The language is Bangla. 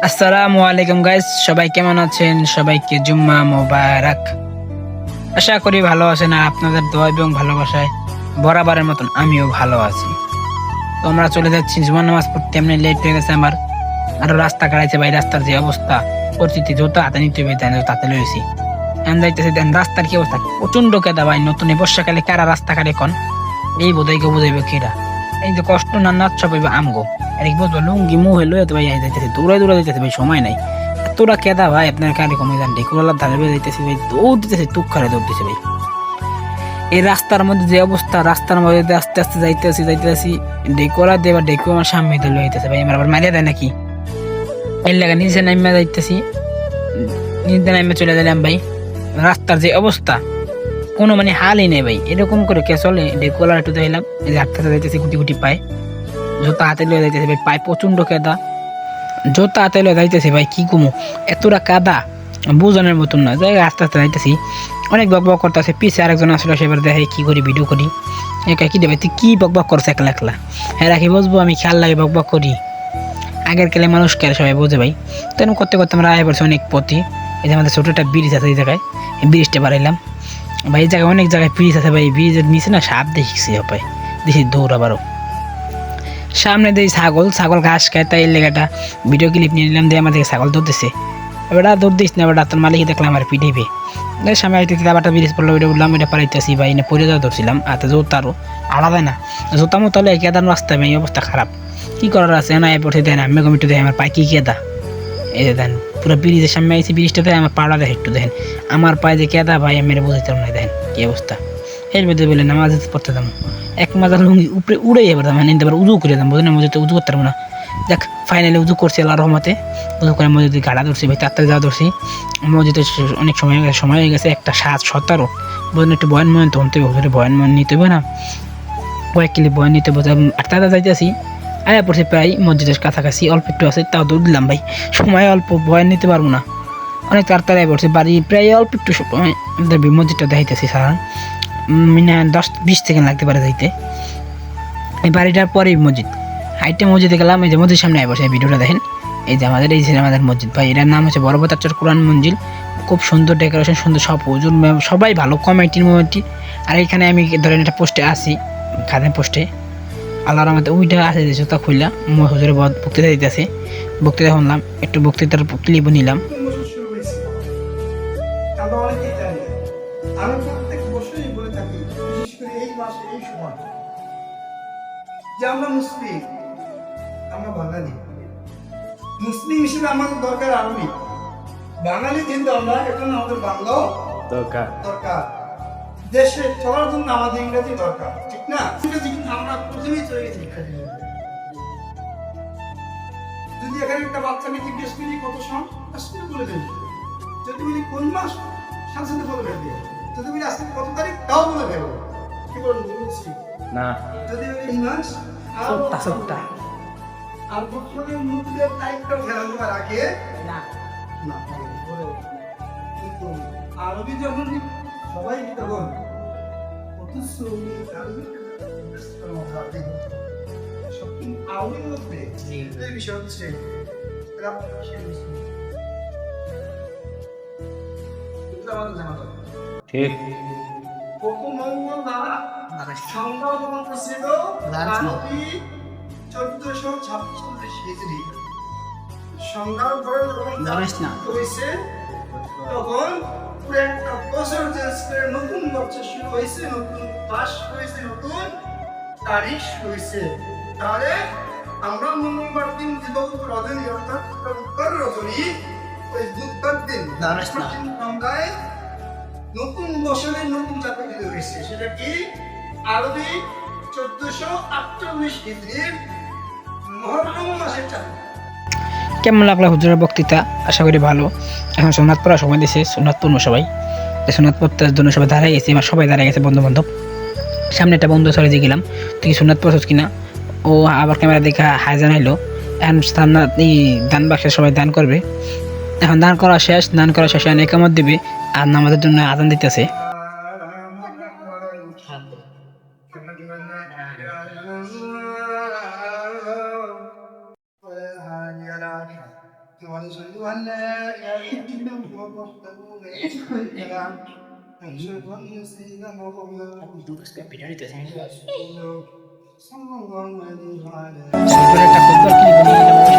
আসসালামু আলাইকুম গাইস, সবাই কেমন আছেন? সবাইকে জুম্মা মোবারক। আশা করি ভালো আছেন আর আপনাদের দোয়া এবং ভালোবাসায় বরাবরের মতন আমিও ভালো আছি। তো আমরা চলে যাচ্ছি জুমার নামাজ পড়তে, এমনি লেট হয়ে গেছে আমার। আরো রাস্তা কাটাইছে ভাই, রাস্তার যে অবস্থা পরিস্থিতি, জোতা হাতে নিতে হবে তাই হাতে লইছি। এখন যাইতেছে দেন রাস্তার কি অবস্থা, প্রচন্ড কেদা ভাই। নতুন এই বর্ষাকালে কারা রাস্তা কাটে কন? এই বোধহয় কেউ বুঝাইবে কিরা। এই যে কষ্ট না নাচ পাইবে আমগো। আর এক বুঝবো লুঙ্গি মুহে লইয়া তো ভাই যাইতেছে, দৌড়ে দৌড়ে যাইতেছে ভাই, সময় নাই। এতটা কেদা ভাই, আপনার কারে কমে যান ডেকুলার ধারে বেয়ে যাইতেছে ভাই, দৌড় দিতেছে, তুক খারে দৌড় দিতেছে ভাই। এই রাস্তার মধ্যে যে অবস্থা, রাস্তার মধ্যে আস্তে আস্তে যাইতেছি ডেকুলা দিয়ে, বা ডেকু আমার সামনে ধরে হইতেছে ভাই, আমার আবার মারিয়া দেয় নাকি। এর লাগে নিচে নামিয়ে যাইতেছি, নিচে নামিয়ে চলে গেলাম ভাই। রাস্তার যে অবস্থা কোনো মানে হালই নেই ভাই, এরকম করে কে চলে? ডেকুলার একটু দেখলাম, এই যে হাতে যাইতেছি গুটি গুটি পায়, জোতা হাতে লয়ে যাইতেছে ভাই, পায়ে প্রচন্ড কেদা। জোতা হাতে লয়ে যাইতেছে ভাই, কি কমু এতটা কাদা বুঝানোর মতন না। যাই আস্তে আস্তে যাইতেছি, অনেক বক বক করতেছে, পিছে আরেকজন আসলে সেবার দেখে কি করি, ভিডিও করি। একা কি দেবে, তুই কি বক বক করছে একলা একলা? হ্যাঁ রাখি বুঝবো, আমি খেয়াল লাগে বক বক করি। আগের কালে মানুষ কে সবাই বোঝে ভাই। তো এরকম করতে করতে আমরা আয় পড়ছি অনেক পথে। এই যে আমাদের ছোটো একটা ব্রিজ আছে, এই জায়গায় ব্রিজটা বাড়াইলাম ভাই। এই জায়গায় অনেক জায়গায় ব্রিজ আছে ভাই, ব্রিজের নিচে না সাপ দেখছি ভাই, দেখি দৌড়াবারও। সামনে দিয়ে ছাগল ঘাস খায়, তাই এই লেগাটা ভিডিও ক্লিপ নিয়ে নিলাম, দিয়ে আমাদেরকে ছাগল দৌড়তেছে। এবার দৌড় দিস না, এবার তোর মালিক দেখলাম আমার পিটিপি সামনে আইতে আবার ব্রিজ পড়লো, ওইটা উঠলাম, ওইটা পারাইতেছি ভাই, না পড়ে যাওয়া ধরছিলাম। আর জোতারও আলাদা না, জোতা মতো হলে কেদার রাস্তা ভাই, অবস্থা খারাপ। কি করার আছে না, এ পড়ে দেন আমি একটু দেখেন আমার পায়ে কি কেদা। এই যে দেন পুরো ব্রিজের সামনে আইসি, ব্রিজটা দেখেন আমার পাড়া দেখে, একটু দেখেন আমার পায়ে যে কেদা ভাই, আমি বুঝতে পারবো না। দেখেন কি অবস্থা। এর মধ্যে বলে নামাজ পড়তে দাম এক মাজার লুঙ্গি উপরে উড়ে যাবার দাম, মানে উজু করে দাম, বুঝলেন? মসজিদে উজু করতে পারবো না। দেখ ফাইনালি উজু করছি আল্লাহর রহমতে, উজু করে মসজিদে গাড়া ধরছি ভাই, তাড়াতাড়ি যাওয়া ধরছি। মসজিদে অনেক সময় হয়ে গেছে 1:17, বুঝলেন? একটু বয়ান ময়ন তো হতে হবে, বয়ান ময়ন নিতে হবে না, কয়েক কিলি বয়ান নিতে হবে। আর তাড়াতাড়ি যাইতেছি, আয়া পড়ছি প্রায় মসজিদের কাছাকাছি, অল্প একটু আছে, তাও দৌড় দিলাম ভাই, সময় অল্প, বয়ান নিতে পারবো না। অনেক তাড়াতাড়ি আয়া পড়ছি বাড়ি, প্রায় অল্প একটু সময় মসজিদটা দেখাইতেছি সারা, মিনে 10-20 সেকেন্ড লাগতে পারে যাইতে। এই বাড়িটার পরেই মসজিদ, হাইটে মসজিদে গেলাম, এই যে মসজিদের সামনে আয় বসে ভিডিওটা দেখেন। এই যে আমাদের মসজিদ ভাই, এটার নাম হচ্ছে বড়বতাচর কোরআন মঞ্জিল। খুব সুন্দর ডেকোরেশন, সুন্দর সব হুজুর সবাই ভালো, কমিটি। আর এখানে আমি ধরেন একটা পোস্টে আসি, খাদের পোস্টে আল্লাহর রহমতে ওইটা আছে যে জুতা খুললাম, হুজুরে বক্তৃতা দিতেছে, বক্তৃতা শুনলাম, একটু বক্তৃতার ক্লিপ নিলাম। আমরা অনেকেই জানি, আমি প্রত্যেক বছরই বলে থাকি, বিশেষ করে এই মাসে এই সময়, যে আমরা মুসলিম, আমরা বাঙালি। মুসলিম হিসেবে আমাদের দরকার আরবি, বাঙালি কিন্তু আমরা, এজন্য আমাদের বাংলাও দরকার। দেশে চলার জন্য আমাদের ইংরেজি দরকার, ঠিক না? ইংরেজি কিন্তু আমরা প্রথমেই চলে গেছি। যদি এখানে একটা বাচ্চাকে জিজ্ঞেস করি কত সন, আসলে বলে দেবে। যদি বলি কোন মাস, সাথে সাথে বলে দেবে। যদি বলি আজকে কত তারিখ, তাও বলে দেবে। কি বলবো বলছি না? যদি বলি এই মাস, সপ্তাহ আর বছরের মধ্যে তারিখটাও খেয়াল করার আগে না না কিন্তু আরবি যখন সবাই তখন কত শ্রমী আরবি সব আরবির মধ্যে এই বিষয় হচ্ছে ঠিক মঙ্গল দ্বারা সংখ্যা ছিল আরবি 1446 হিজরি। সংখ্যার পরে হয়েছে তখন পুরো একটা বছর চেঞ্জ করে নতুন বছর শুরু হয়েছে, নতুন মাস হয়েছে, নতুন তারিখ হয়েছে। তাহলে আমরা মঙ্গলবার দিন দিবস রজনী, অর্থাৎ উত্তর রজনী, ওই বুধবার দিন সংখ্যায় নতুন বছরের নতুন চাকরি দিতে হয়েছে। সেটা কি? আরবি 1448 হিজরির মুহররম মাসের চাকরি। কেমন লাগলো হুজুরের বক্তৃতা? আশা করি ভালো। এখন সোনাত পড়ার সময় দিয়েছে, সোনাত পড়বো সবাই, সোনাত পড়তে জন্য সবাই দাঁড়াই গেছে, আমার সবাই দাঁড়ায় গেছে বন্ধু বান্ধব। সামনে একটা বন্ধু সরে দিয়ে গেলাম, তুই সোনাত পড়ছিস কিনা? ও আবার ক্যামেরা দেখে হাই জানাইলো। এখন এই দান বাক্সে সবাই দান করবে। এখন দান করা শেষে এখন একামত দিবে, আর নামাজের জন্য আজান দিতেছে। وأشهد أن لا إله إلا الله وحده لا شريك له أشهد أن سيدنا محمدا صلى الله عليه وعلى একটা ফুটবল কিনে নিয়ে এলাম